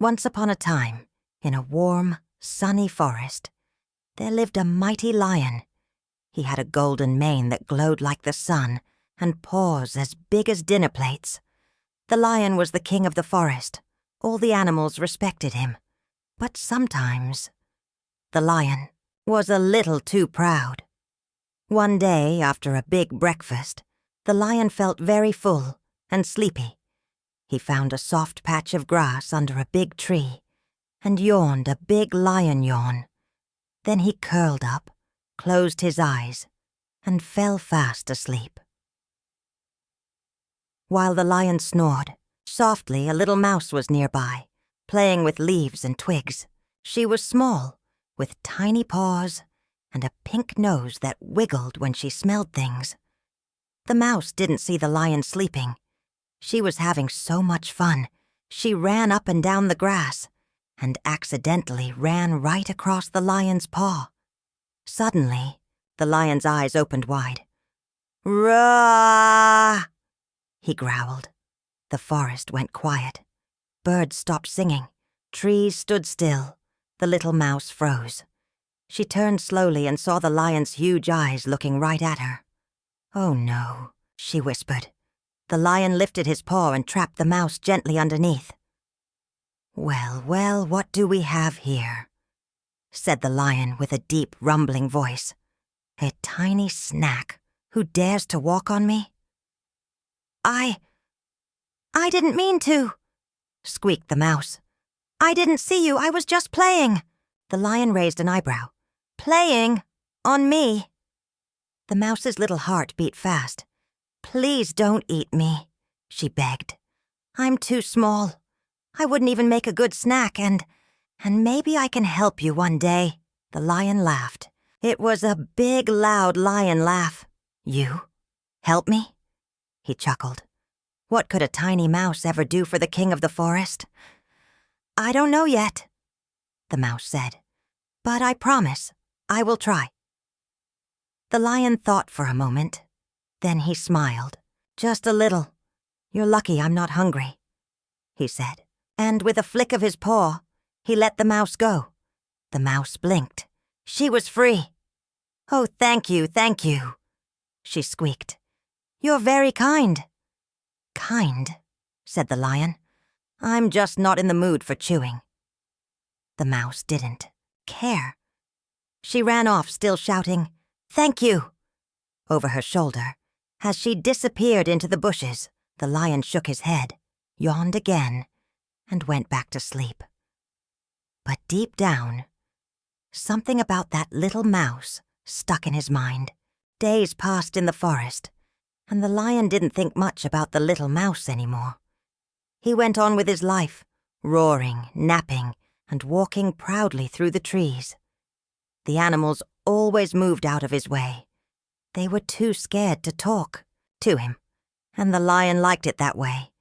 Once upon a time, in a warm, sunny forest, there lived a mighty lion. He had a golden mane that glowed like the sun and paws as big as dinner plates. The lion was the king of the forest. All the animals respected him. But sometimes, the lion was a little too proud. One day, after a big breakfast, the lion felt very full and sleepy. He found a soft patch of grass under a big tree and yawned a big lion yawn. Then he curled up, closed his eyes, and fell fast asleep. While the lion snored, softly a little mouse was nearby, playing with leaves and twigs. She was small, with tiny paws and a pink nose that wiggled when she smelled things. The mouse didn't see the lion sleeping. She was having so much fun, she ran up and down the grass and accidentally ran right across the lion's paw. Suddenly, the lion's eyes opened wide. "Roar!" he growled. The forest went quiet. Birds stopped singing. Trees stood still. The little mouse froze. She turned slowly and saw the lion's huge eyes looking right at her. "Oh no," she whispered. The lion lifted his paw and trapped the mouse gently underneath. "Well, well, what do we have here?" said the lion with a deep, rumbling voice. "A tiny snack who dares to walk on me?" I didn't mean to," squeaked the mouse. "I didn't see you, I was just playing." The lion raised an eyebrow. "Playing? On me?" The mouse's little heart beat fast. "Please don't eat me," she begged. "I'm too small. I wouldn't even make a good snack, and maybe I can help you one day." The lion laughed. It was a big, loud lion laugh. "You? Help me?" He chuckled. What could a tiny mouse ever do for the king of the forest? "I don't know yet," the mouse said. "But I promise, I will try." The lion thought for a moment. Then he smiled. "Just a little. You're lucky I'm not hungry," he said. And with a flick of his paw, he let the mouse go. The mouse blinked. She was free. "Oh, thank you, she squeaked. "You're very kind." "Kind," said the lion. "I'm just not in the mood for chewing." The mouse didn't care. She ran off, still shouting, "Thank you," over her shoulder. As she disappeared into the bushes, the lion shook his head, yawned again, and went back to sleep. But deep down, something about that little mouse stuck in his mind. Days passed in the forest, and the lion didn't think much about the little mouse anymore. He went on with his life, roaring, napping, and walking proudly through the trees. The animals always moved out of his way. They were too scared to talk to him, and the lion liked it that way.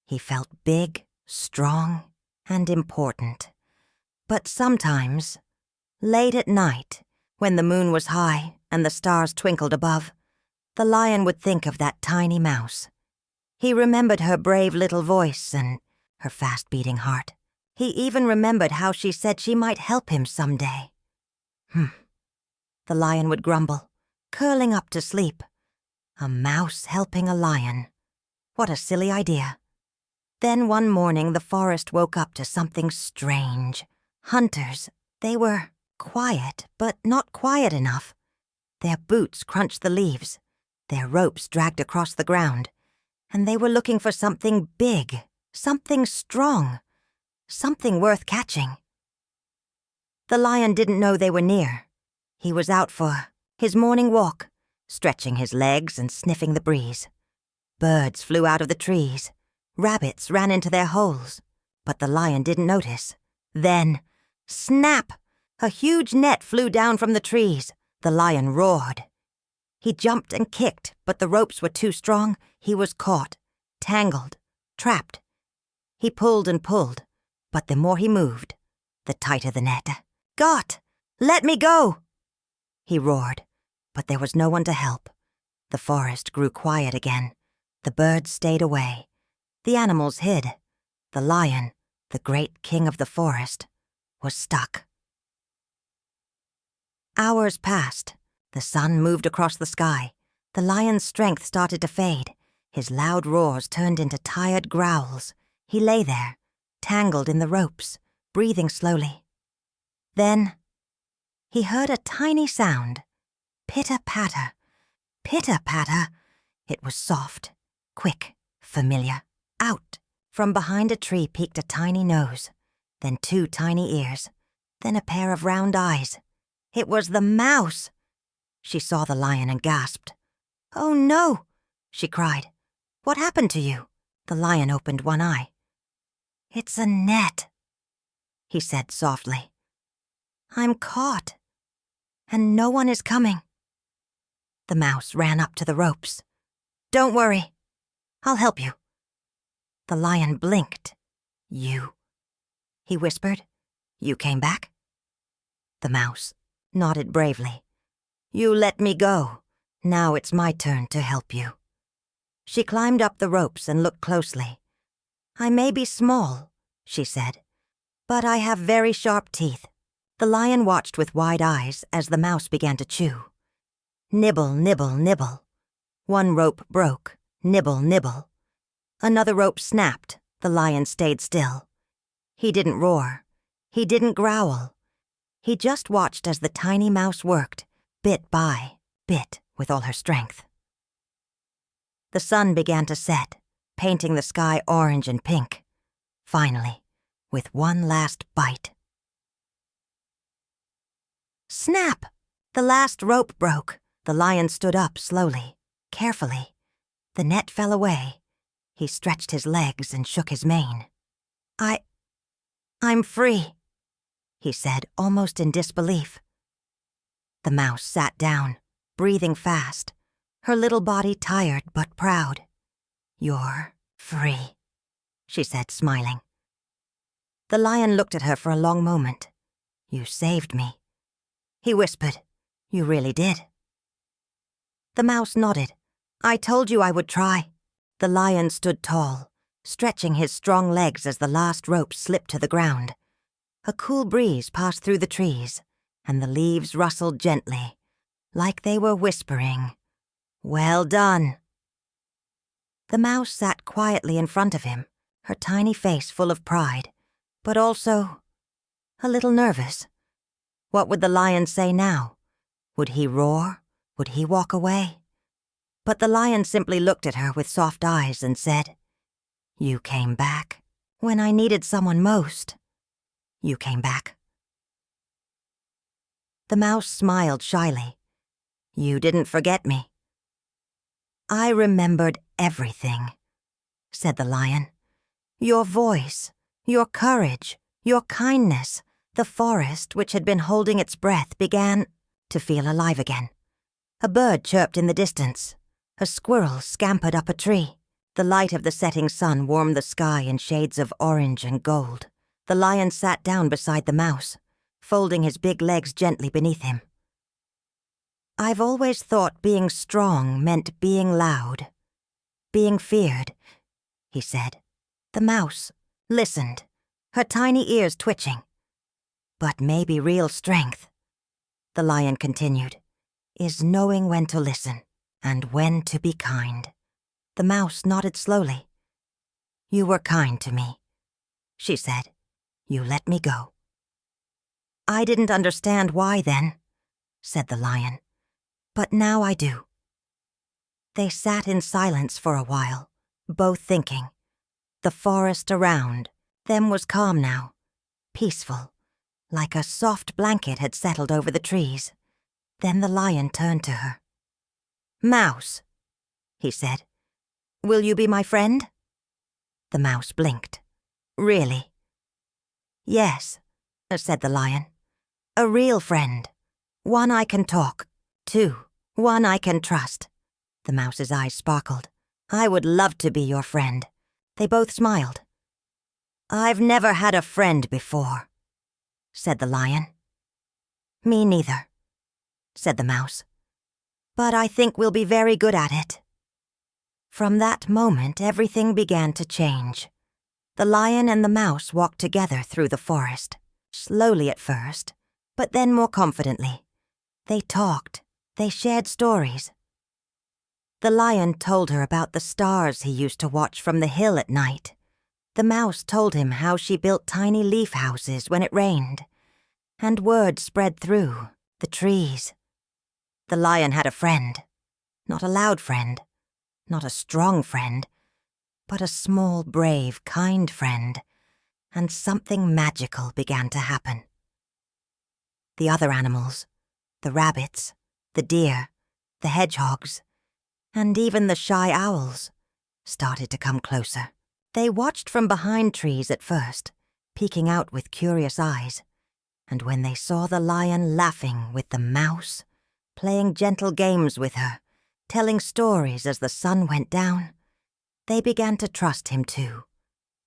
He felt big, strong, and important. But sometimes, late at night, when the moon was high and the stars twinkled above, the lion would think of that tiny mouse. He remembered her brave little voice and her fast-beating heart. He even remembered how she said she might help him someday. The lion would grumble, curling up to sleep. A mouse helping a lion. What a silly idea. Then one morning the forest woke up to something strange. Hunters. They were quiet, but not quiet enough. Their boots crunched the leaves. Their ropes dragged across the ground, and they were looking for something big, something strong, something worth catching. The lion didn't know they were near. He was out for his morning walk, stretching his legs and sniffing the breeze. Birds flew out of the trees. Rabbits ran into their holes, but the lion didn't notice. Then, snap! A huge net flew down from the trees. The lion roared. He jumped and kicked, but the ropes were too strong. He was caught, tangled, trapped. He pulled and pulled, but the more he moved, the tighter the net. "Got! Let me go!" he roared, but there was no one to help. The forest grew quiet again. The birds stayed away. The animals hid. The lion the great king of the forest, was stuck. Hours passed. The sun moved across the sky. The lion's strength started to fade. His loud roars turned into tired growls. He lay there, tangled in the ropes, breathing slowly. Then he heard a tiny sound. Pitter-patter, pitter-patter. It was soft, quick, familiar. Out from behind a tree peeked a tiny nose, then 2 tiny ears, then a pair of round eyes. It was the mouse. She saw the lion and gasped. "Oh no," she cried. "What happened to you?" The lion opened one eye. "It's a net," he said softly. "I'm caught, and no one is coming." The mouse ran up to the ropes. "Don't worry, I'll help you." The lion blinked. "You," he whispered. "You came back?" The mouse nodded bravely. "You let me go. Now it's my turn to help you." She climbed up the ropes and looked closely. "I may be small," she said, "but I have very sharp teeth." The lion watched with wide eyes as the mouse began to chew. Nibble, nibble, nibble. One rope broke. Nibble, nibble. Another rope snapped. The lion stayed still. He didn't roar. He didn't growl. He just watched as the tiny mouse worked, bit by bit, with all her strength. The sun began to set, painting the sky orange and pink. Finally, with one last bite. Snap! The last rope broke. The lion stood up slowly, carefully. The net fell away. He stretched his legs and shook his mane. I'm free," he said, almost in disbelief. The mouse sat down, breathing fast, her little body tired but proud. "You're free," she said, smiling. The lion looked at her for a long moment. "You saved me," he whispered. "You really did." The mouse nodded. "I told you I would try." The lion stood tall, stretching his strong legs as the last rope slipped to the ground. A cool breeze passed through the trees, and the leaves rustled gently, like they were whispering, "Well done." The mouse sat quietly in front of him, her tiny face full of pride, but also a little nervous. What would the lion say now? Would he roar? Would he walk away? But the lion simply looked at her with soft eyes and said, "You came back when I needed someone most. You came back." The mouse smiled shyly. "You didn't forget me." "I remembered everything," said the lion. "Your voice, your courage, your kindness." The forest, which had been holding its breath, began to feel alive again. A bird chirped in the distance. A squirrel scampered up a tree. The light of the setting sun warmed the sky in shades of orange and gold. The lion sat down beside the mouse, folding his big legs gently beneath him. "I've always thought being strong meant being loud, being feared," he said. The mouse listened, her tiny ears twitching. "But maybe real strength," the lion continued, "is knowing when to listen and when to be kind." The mouse nodded slowly. "You were kind to me," she said. "You let me go." "I didn't understand why then," said the lion, "but now I do." They sat in silence for a while, both thinking. The forest around them was calm now, peaceful, like a soft blanket had settled over the trees. Then the lion turned to her. "Mouse," he said, "will you be my friend?" The mouse blinked. "Really?" "Yes," said the lion. "A real friend. One I can talk to. One I can trust." The mouse's eyes sparkled. "I would love to be your friend." They both smiled. "I've never had a friend before," said the lion. "Me neither," said the mouse. "But I think we'll be very good at it." From that moment, everything began to change. The lion and the mouse walked together through the forest, slowly at first, but then more confidently. They talked. They shared stories. The lion told her about the stars he used to watch from the hill at night. The mouse told him how she built tiny leaf houses when it rained. And word spread through the trees. The lion had a friend. Not a loud friend. Not a strong friend. But a small, brave, kind friend. And something magical began to happen. The other animals, the rabbits, the deer, the hedgehogs, and even the shy owls, started to come closer. They watched from behind trees at first, peeking out with curious eyes. And when they saw the lion laughing with the mouse, playing gentle games with her, telling stories as the sun went down, they began to trust him too.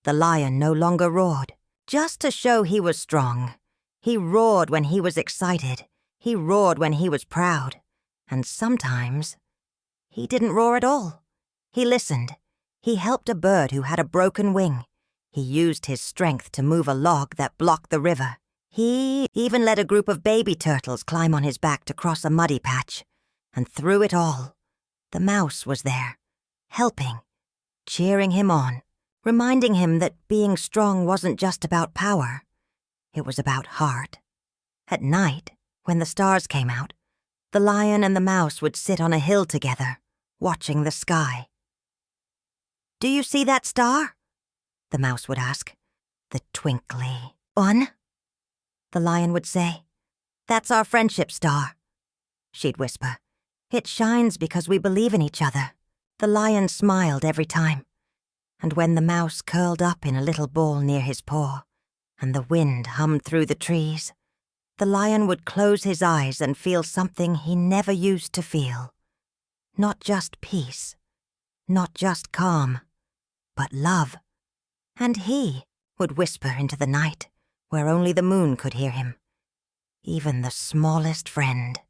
The lion no longer roared, just to show he was strong. He roared when he was excited. He roared when he was proud. And sometimes he didn't roar at all. He listened. He helped a bird who had a broken wing. He used his strength to move a log that blocked the river. He even let a group of baby turtles climb on his back to cross a muddy patch. And through it all, the mouse was there, helping, cheering him on, reminding him that being strong wasn't just about power. It was about heart. At night, when the stars came out, the lion and the mouse would sit on a hill together, watching the sky. "Do you see that star?" the mouse would ask. "The twinkly one?" the lion would say. "That's our friendship star," she'd whisper. "It shines because we believe in each other." The lion smiled every time. And when the mouse curled up in a little ball near his paw, and the wind hummed through the trees, the lion would close his eyes and feel something he never used to feel. Not just peace, not just calm, but love. And he would whisper into the night, where only the moon could hear him. Even the smallest friend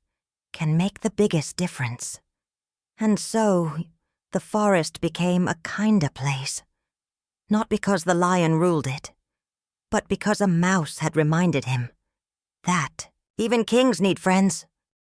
can make the biggest difference. And so, the forest became a kinder place. Not because the lion ruled it, but because a mouse had reminded him that even kings need friends.